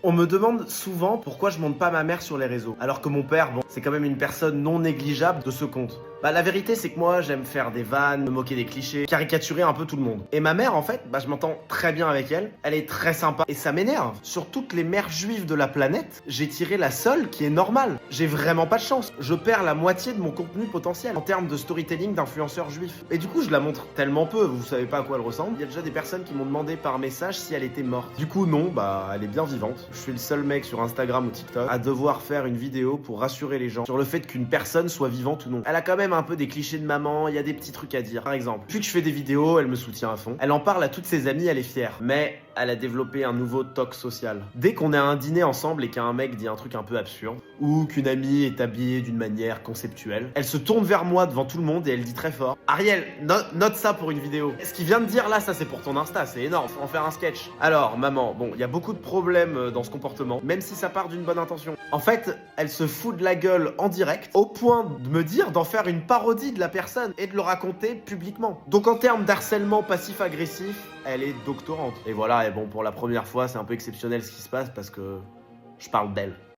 On me demande souvent pourquoi je monte pas ma mère sur les réseaux, alors que mon père, bon, c'est quand même une personne non négligeable de ce compte. Bah la vérité c'est que moi j'aime faire des vannes, me moquer des clichés, caricaturer un peu tout le monde. Et ma mère en fait, bah je m'entends très bien avec elle, elle est très sympa et ça m'énerve. Sur toutes les mères juives de la planète, j'ai tiré la seule qui est normale. J'ai vraiment pas de chance. Je perds la moitié de mon contenu potentiel en termes de storytelling d'influenceurs juifs. Et du coup je la montre tellement peu, vous savez pas à quoi elle ressemble. Il y a déjà des personnes qui m'ont demandé par message si elle était morte. Du coup non, bah elle est bien vivante. Je suis le seul mec sur Instagram ou TikTok à devoir faire une vidéo pour rassurer les gens sur le fait qu'une personne soit vivante ou non. Elle a quand même un peu des clichés de maman, il y a des petits trucs à dire. Par exemple, depuis que je fais des vidéos, elle me soutient à fond. Elle en parle à toutes ses amies, elle est fière. Mais elle a développé un nouveau toc social. Dès qu'on est à un dîner ensemble et qu'un mec dit un truc un peu absurde, ou qu'une amie est habillée d'une manière conceptuelle, elle se tourne vers moi devant tout le monde et elle dit très fort: Ariel, note ça pour une vidéo. Ce qu'il vient de dire là, ça c'est pour ton Insta, c'est énorme, faut en faire un sketch. Alors, maman, bon, il y a beaucoup de problèmes dans ce comportement, même si ça part d'une bonne intention. En fait, elle se fout de la gueule en direct, au point de me dire d'en faire une parodie de la personne et de le raconter publiquement. Donc en termes d'harcèlement passif-agressif, elle est doctorante. Et voilà, et bon, pour la première fois, c'est un peu exceptionnel ce qui se passe parce que je parle d'elle.